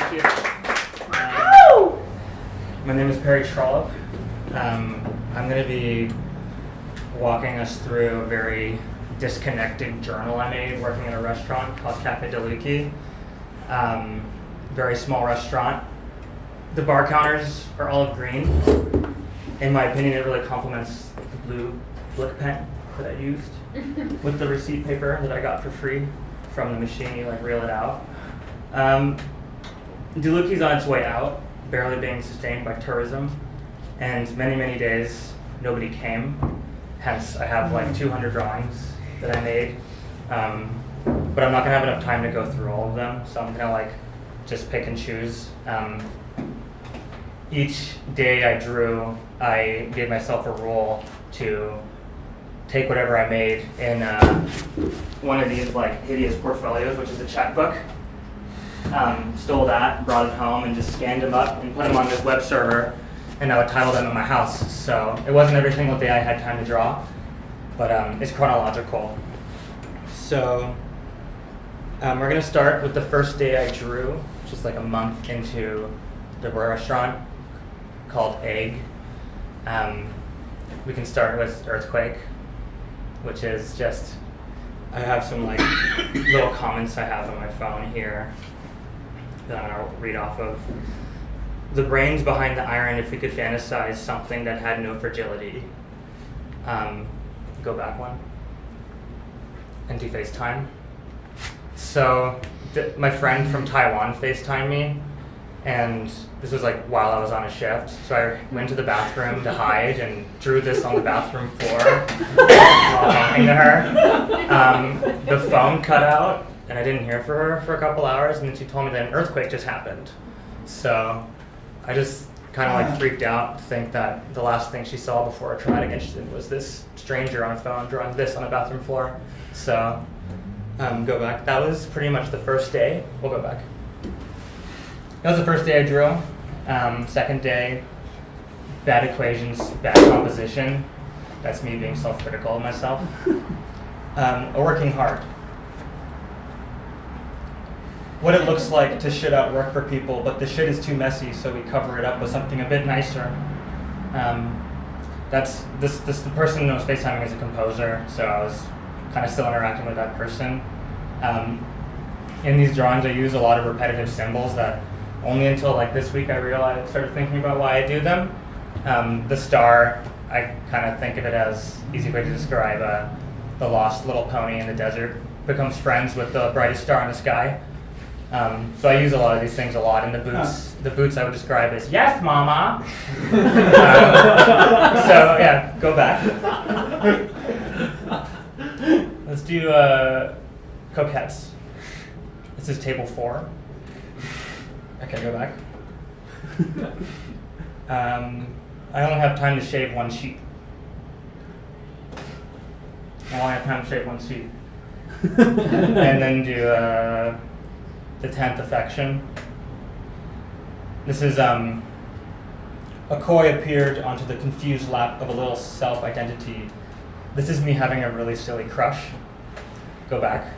Thank you. My name is Trollope. I'm going to be walking us through a very disconnected journal I made working in a restaurant called Cafe de Lucky. Very small restaurant. The bar counters are olive green. In my opinion, it really complements the blue Blick pen that I used with the receipt paper that I got for free from the machine. You reel it out. De Lucky's on its way out, barely being sustained by tourism, and many days nobody came. Hence, I have 200 drawings that I made, but I'm not gonna have enough time to go through all of them, so I'm gonna just pick and choose. Each day I drew, I gave myself a rule to take whatever I made in one of these hideous portfolios, which is a checkbook. Stole that, brought it home, and just scanned them up and put them on this web server, and I would title them at my house. So it wasn't every single day I had time to draw, but it's chronological. So we're gonna start with the first day I drew, which is a month into the restaurant, called Egg. We can start with Earthquake, which is just, I have some little comments I have on my phone here that I'm gonna read off of. The brains behind the iron, if we could fantasize something that had no fragility. Go back one. And do FaceTime. So my friend from Taiwan FaceTimed me, and this was while I was on a shift. So I went to the bathroom to hide and drew this on the bathroom floor while talking to her. The phone cut out, and I didn't hear from her for a couple hours, and then she told me that an earthquake just happened. So I just kind of freaked out to think that the last thing she saw before a traumatic incident was this stranger on a phone drawing this on a bathroom floor. So go back. That was pretty much the first day. We'll go back. That was the first day I drew. Second day, bad equations, bad composition. That's me being self-critical of myself. Working hard. What it looks like to shit out work for people, but the shit is too messy, so we cover it up with something a bit nicer. That's the person I was FaceTiming as a composer, so I was kind of still interacting with that person. In these drawings, I use a lot of repetitive symbols that only until this week I started thinking about why I do them. The star, I kind of think of it as easy way to describe the lost little pony in the desert becomes friends with the brightest star in the sky. So I use a lot of these things a lot. In the boots I would describe as yes, mama. So yeah, go back. Let's do coquettes. This is table 4. Okay, go back. I only have time to shave one sheet. I only have time to shave one sheet. And then do the 10th affection. This is a koi appeared onto the confused lap of a little self-identity. This is me having a really silly crush. Go back.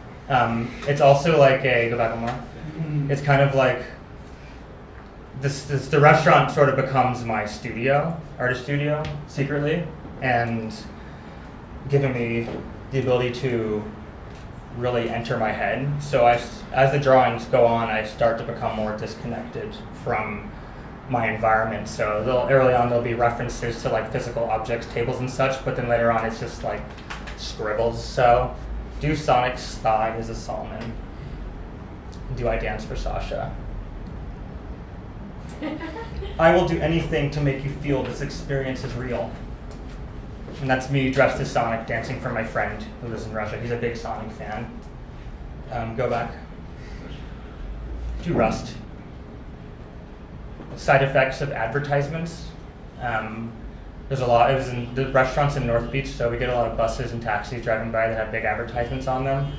It's also go back one more. It's kind of the restaurant sort of becomes my studio, artist studio, secretly, and giving me the ability to really enter my head. So as the drawings go on, I start to become more disconnected from my environment. So early on there'll be references to physical objects, tables and such, but then later on it's just scribbles. So do Sonic's thigh is a Solomon. Do I dance for Sasha? I will do anything to make you feel this experience is real. And that's me dressed as Sonic dancing for my friend who lives in Russia. He's a big Sonic fan. Go back. Do Rust. Side effects of advertisements. There's a lot. It was in the restaurants in North Beach, so we get a lot of buses and taxis driving by that have big advertisements on them.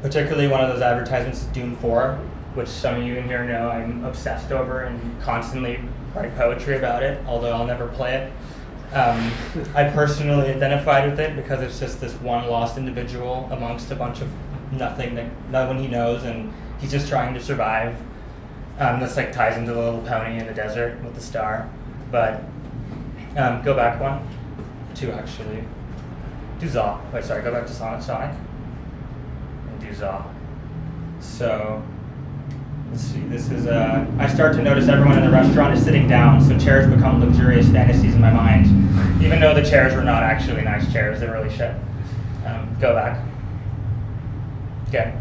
Particularly one of those advertisements is Doom 4, which some of you in here know I'm obsessed over and constantly write poetry about it, although I'll never play it. I personally identified with it because it's just this one lost individual amongst a bunch of nothing that no one he knows, and he's just trying to survive. This like ties into the little pony in the desert with the star. But go back 1, 2 actually. Do Zaw. Wait, sorry, go back to Sonic. And do Zaw. So, let's see, this is, I start to notice everyone in the restaurant is sitting down, so chairs become luxurious fantasies in my mind. Even though the chairs were not actually nice chairs, they're really shit. Go back. Okay,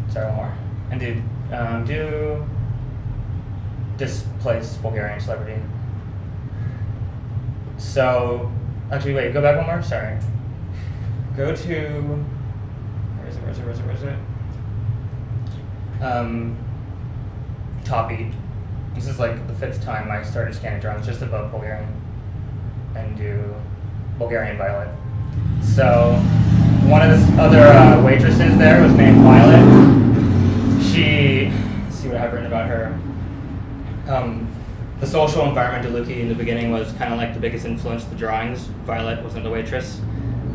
sorry, one more. And do displaced Bulgarian celebrity. So, actually wait, go back one more, sorry. Go to, where is it? Top eat. This is like the 5th time I started scanning drawings, just above Bulgarian. And do Bulgarian Violet. So, one of the other waitresses there was named Violet. Let's see what I have written about her. The social environment of Luki in the beginning was kind of like the biggest influence to the drawings. Violet wasn't the waitress.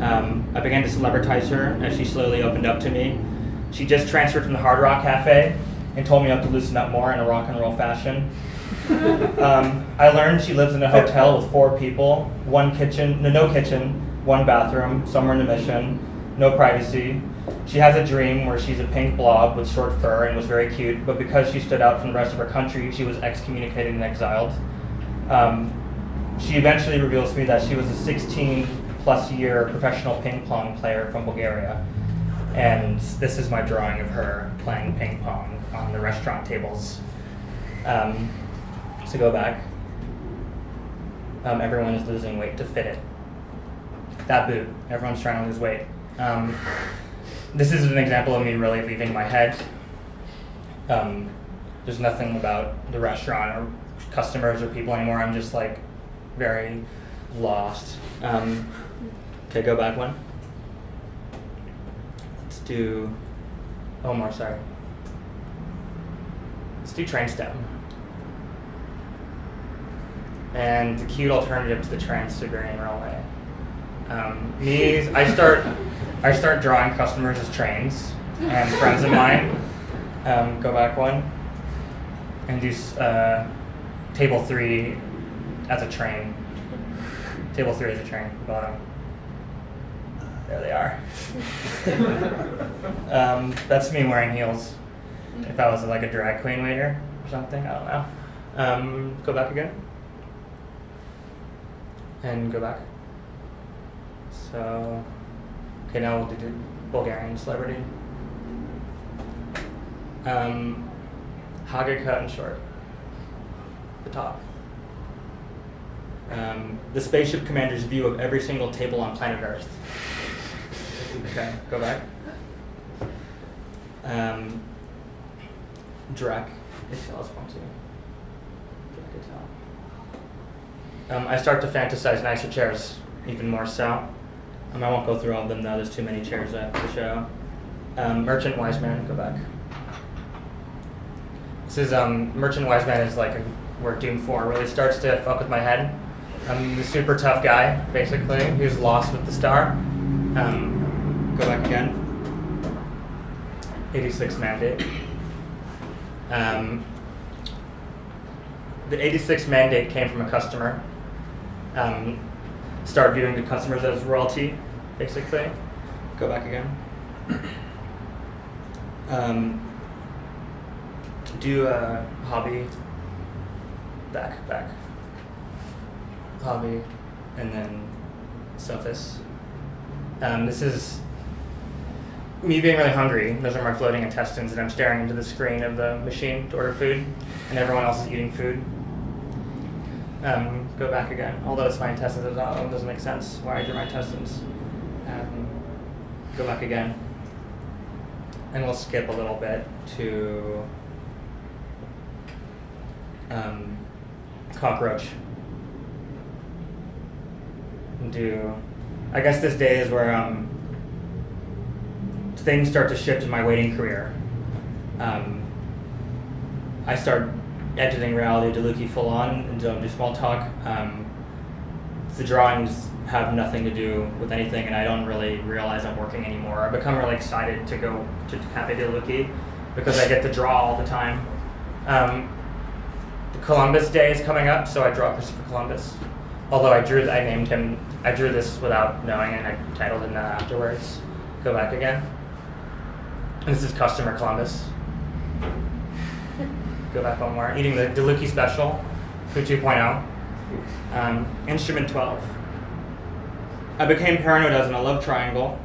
I began to celebritize her as she slowly opened up to me. She just transferred from the Hard Rock Cafe and told me I have to loosen up more in a rock and roll fashion. I learned she lives in a hotel with 4 people, no kitchen, 1 bathroom, somewhere in the Mission, no privacy. She has a dream where she's a pink blob with short fur and was very cute, but because she stood out from the rest of her country, she was excommunicated and exiled. She eventually reveals to me that she was a 16-plus year professional ping pong player from Bulgaria. And this is my drawing of her playing ping pong on the restaurant tables. So go back. Everyone is losing weight to fit it. That boot, everyone's trying to lose weight. This is an example of me really leaving my head. There's nothing about the restaurant or customers or people anymore. I'm just like very lost. Okay, go back 1. Let's do, more, sorry. Let's do train stem. And the cute alternative to the Trans-Siberian Railway. I start drawing customers as trains and friends of mine. Go back 1. And do table 3 as a train. Table 3 as a train, bottom. There they are. That's me wearing heels. If I was like a drag queen waiter or something, I don't know. Go back again. And go back. So, okay, now we'll do Bulgarian celebrity. Hage cut and short. The top. The spaceship commander's view of every single table on planet Earth. Okay, go back. Drek. I start to fantasize nicer chairs, even more so. I won't go through all of them though, there's too many chairs I have to show. Merchant Wise Man, go back. This is, Merchant Wise Man is like where Doom 4 really starts to fuck with my head. I'm the super tough guy, basically, who's lost with the star. Go back again. 86 mandate. The 86 mandate came from a customer. Start viewing the customers as royalty, basically. Go back again. Do a hobby. Back. Hobby, and then Sophis. This is me being really hungry. Those are my floating intestines, and I'm staring into the screen of the machine to order food, and everyone else is eating food. Go back again. Although it's my intestines, it doesn't make sense why I drew my intestines. Go back again. And we'll skip a little bit to cockroach. I guess this day is where things start to shift in my waiting career. I start editing reality to Luki full on and don't do small talk. The drawings have nothing to do with anything, and I don't really realize I'm working anymore. I become really excited to go to Cafe de Luki because I get to draw all the time. the Columbus Day is coming up, so I draw Christopher Columbus. Although I named him, I drew this without knowing, and I titled him that afterwards. Go back again. And this is Customer Columbus. Go back one more. Eating the DeLucchi Special, Food 2.0. Instrument 12. I became paranoid as in a love triangle.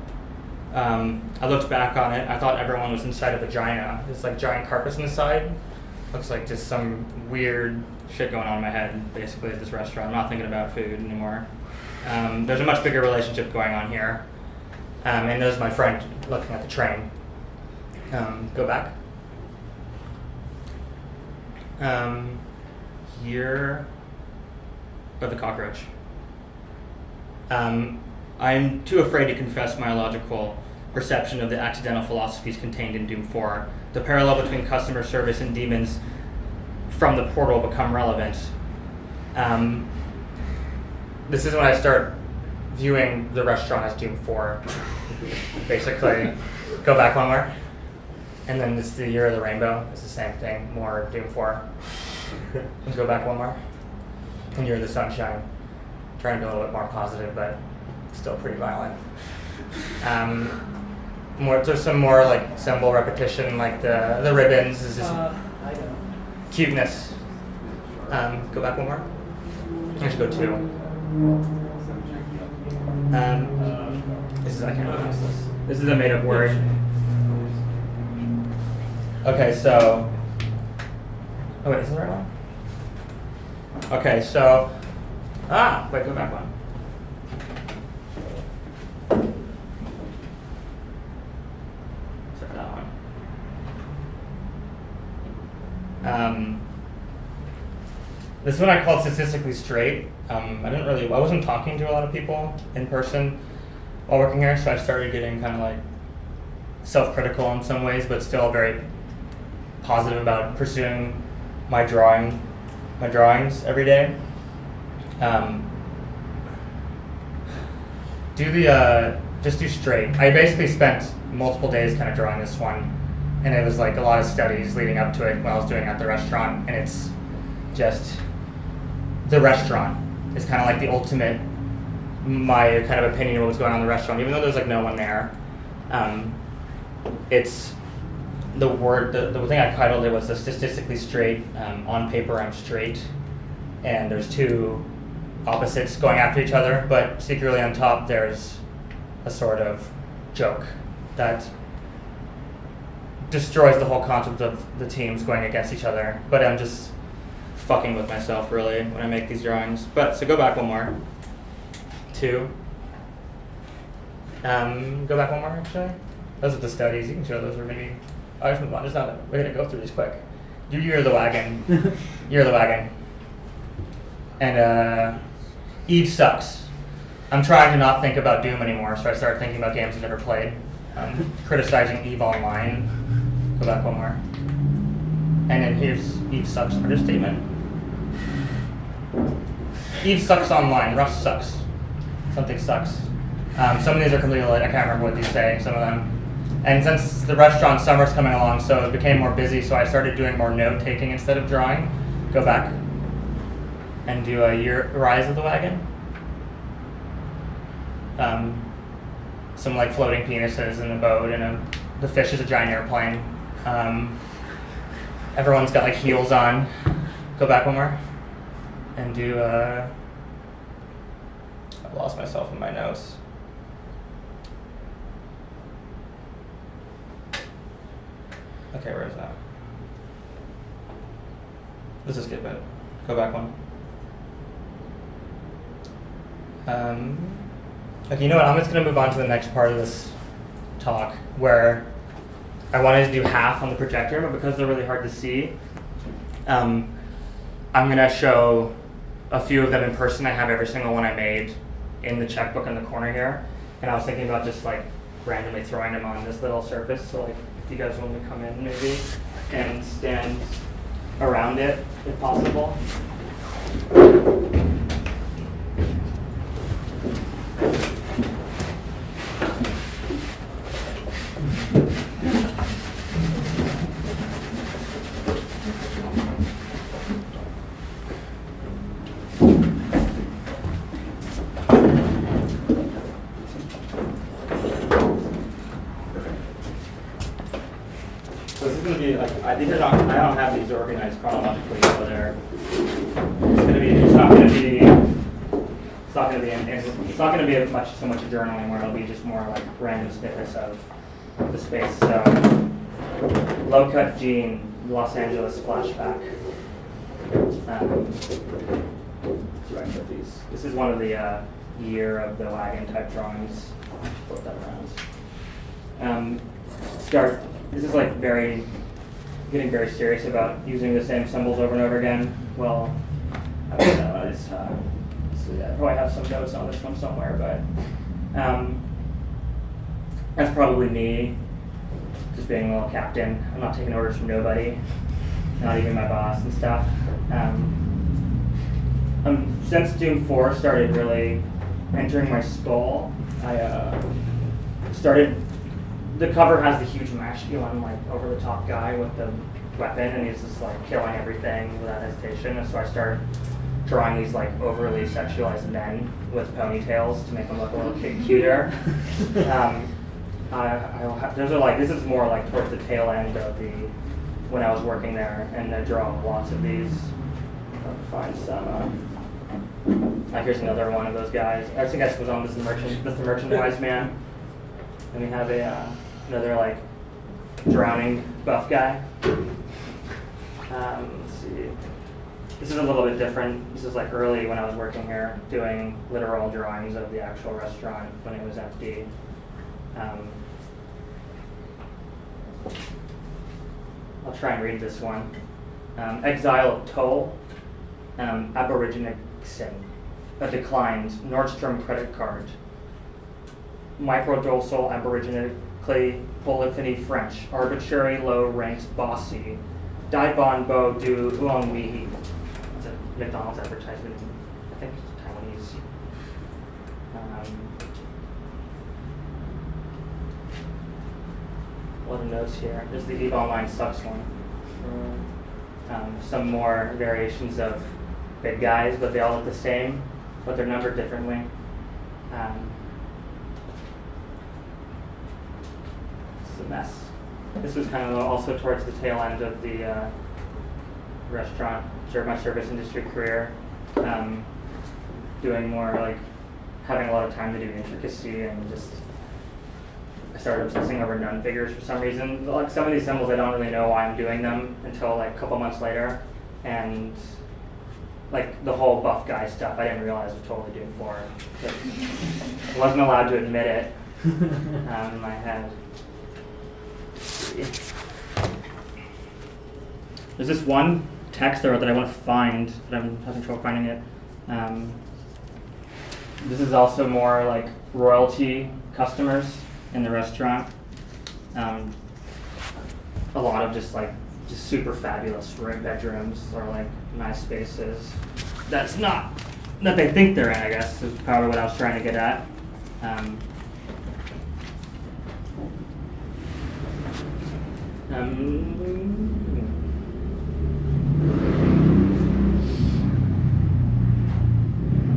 I looked back on it. I thought everyone was inside a vagina. It's like giant carpets on the side. Looks like just some weird shit going on in my head, basically, at this restaurant. I'm not thinking about food anymore. There's a much bigger relationship going on here. And there's my friend looking at the train. Go back. Year of the cockroach. I'm too afraid to confess my illogical perception of the accidental philosophies contained in Doom 4. The parallel between customer service and demons from the portal become relevant. This is when I start viewing the restaurant as Doom 4. Basically, go back one more. And then this is the Year of the Rainbow. It's the same thing, more Doom 4. And go back one more. And Year of the Sunshine. Trying to be a little bit more positive, but still pretty violent. There's some more like symbol repetition, like the ribbons. This is cuteness. Go back one more. I should go 2. I can't pronounce this. This is a made-up word. Okay, so. Oh wait, is this the right one? Okay, so. Wait, go back one. Sorry, that one. This one I called statistically straight. I wasn't talking to a lot of people in person while working here, so I started getting kind of like self-critical in some ways, but still very positive about pursuing my drawings every day. Just do straight. I basically spent multiple days kind of drawing this one, and it was like a lot of studies leading up to it when I was doing it at the restaurant, and it's just the restaurant is kind of like the ultimate, my kind of opinion of what was going on in the restaurant, even though there's like no one there. It's the word, the thing I titled it was the statistically straight. On paper I'm straight, and there's 2 opposites going after each other, but secretly on top there's a sort of joke that destroys the whole concept of the teams going against each other. But I'm just fucking with myself really when I make these drawings. But so go back one more. 2. Go back one more actually. Those are the studies. You can show those, or maybe I just move on. We're gonna go through these quick. Do Year of the Wagon. Year of the Wagon. And Eve sucks. I'm trying to not think about Doom anymore, so I started thinking about games I've never played. Criticizing Eve Online. Go back one more. And then here's Eve sucks understatement. Eve sucks online. Rust sucks. Something sucks. Some of these are completely, I can't remember what these say, some of them. And since the restaurant summer's coming along, so it became more busy, so I started doing more note-taking instead of drawing. Go back. And do a Rise of the Wagon. Some like floating penises in a boat, and the fish is a giant airplane. Everyone's got like heels on. Go back one more. And do I've lost myself in my notes. Okay, where is that? Let's just skip it. Go back one. Okay, you know what? I'm just going to move on to the next part of this talk, where I wanted to do half on the projector, but because they're really hard to see, I'm going to show a few of them in person. I have every single one I made in the checkbook in the corner here, and I was thinking about just like randomly throwing them on this little surface, so like if you guys want to come in maybe and stand around it if possible. these are not. I don't have these organized chronologically, so they're. It's not gonna be so much journaling where it'll be just more like random snippets of the space. So, low cut gene, Los Angeles flashback. So I put these. This is one of the year of the wagon type drawings. Flip that around. This is like getting very serious about using the same symbols over and over again. Well, I don't know. I probably have some notes on this one somewhere, but that's probably me just being a little captain. I'm not taking orders from nobody, not even my boss and stuff. Since Doom 4 started really entering my skull, I started. The cover has the huge masculine, like over the top guy with the weapon, and he's just like killing everything without hesitation. And so I started drawing these like overly sexualized men with ponytails to make them look a little cuter. This is more like towards the tail end of when I was working there, and I draw lots of these. I'll find some. Here's another one of those guys. I think I was on this the merchandise man, and we have another like drowning buff guy. Let's see. This is a little bit different. This is like early when I was working here, doing literal drawings of the actual restaurant when it was empty. I'll try and read this one. Exile of Toll, Aborigine-Sin, a declined Nordstrom credit card. Microdorsal Aboriginally polyphony French, arbitrary low-ranked bossy, Dai Bon Bo Du Huang Mihi. That's a McDonald's advertisement, I think Taiwanese. A lot of notes here. There's the EVE Online Sucks one. Some more variations of big guys, but they all look the same, but they're numbered differently. It's a mess. This was kind of also towards the tail end of the restaurant, my service industry career, doing more like having a lot of time to do intricacy and just. I started obsessing over nun figures for some reason. Like some of these symbols, I don't really know why I'm doing them until like a couple months later, and like the whole buff guy stuff, I didn't realize was totally Doom 4. I wasn't allowed to admit it in my head. There's this one text that I want to find, but I'm having trouble finding it. This is also more like royalty customers in the restaurant. A lot of just super fabulous bedrooms or like nice spaces. That's not that they think they're in, I guess, is probably what I was trying to get at.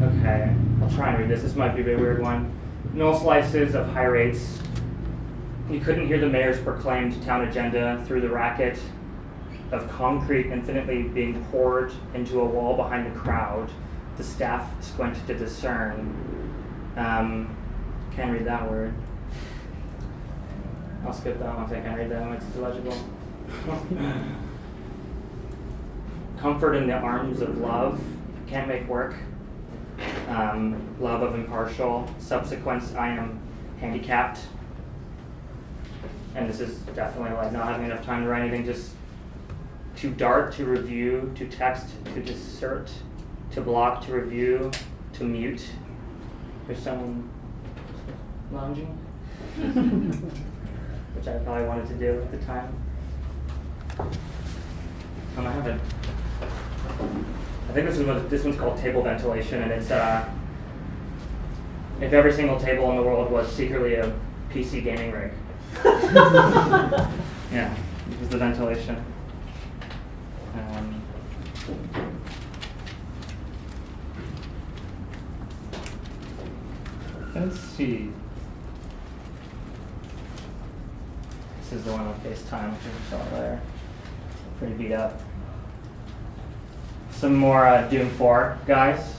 Okay, I'll try and read this. This might be a bit weird one. No slices of high rates. You couldn't hear the mayor's proclaimed town agenda through the racket of concrete infinitely being poured into a wall behind the crowd. The staff squinted to discern. Can't read that word. I'll skip that one if I can't read that one. It's illegible. Comfort in the arms of love. Can't make work. Love of impartial. Subsequence, I am handicapped. And this is definitely like not having enough time to write anything, just to dart, to review, to text, to dissert, to block, to review, to mute. There's someone lounging, which I probably wanted to do at the time. I think this one's called table ventilation, and it's if every single table in the world was secretly a PC gaming rig. Yeah, this is the ventilation. Let's see. This is the one on FaceTime, which I saw earlier. pretty beat up. Some more Doom 4 guys.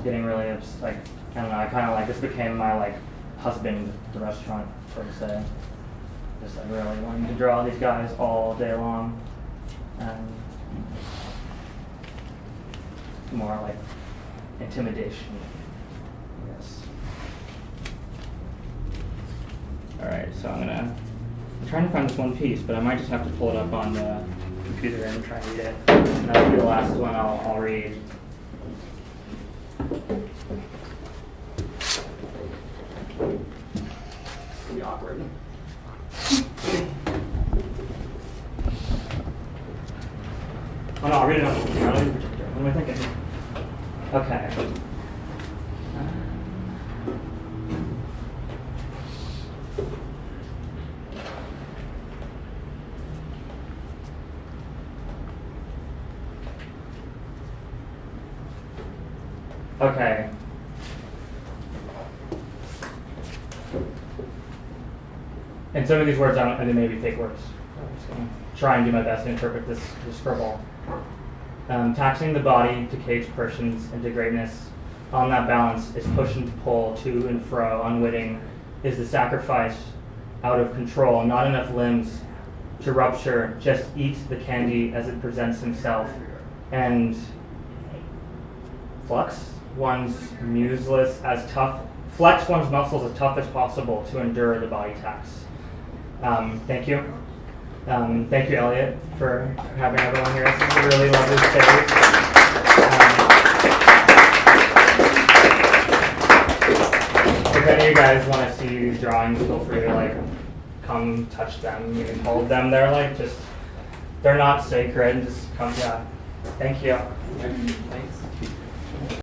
Getting really like, I don't know, I kind of like, this became my like husband at the restaurant, so to say. Just like really wanting to draw these guys all day long. And more like intimidation, yes. Alright, so I'm trying to find this one piece, but I might just have to pull it up on the computer and try and read it. And that'll be the last one I'll read. It's be awkward. Oh no, I'll read it on the computer. What am I thinking? Okay. Okay. And some of these words, they may be fake words. I'm just going to try and do my best to interpret this scribble. Taxing the body to cage persons into greatness. On that balance is push and pull to and fro, unwitting is the sacrifice out of control. Not enough limbs to rupture, just eat the candy as it presents himself. And flex one's muscles as tough as possible to endure the body tax. Thank you. Thank you, Elliot, for having everyone here. This is a really lovely space. If any of you guys want to see these drawings, feel free to like come touch them. You can hold them. They're not sacred. Just come. Yeah. Thank you. Thanks.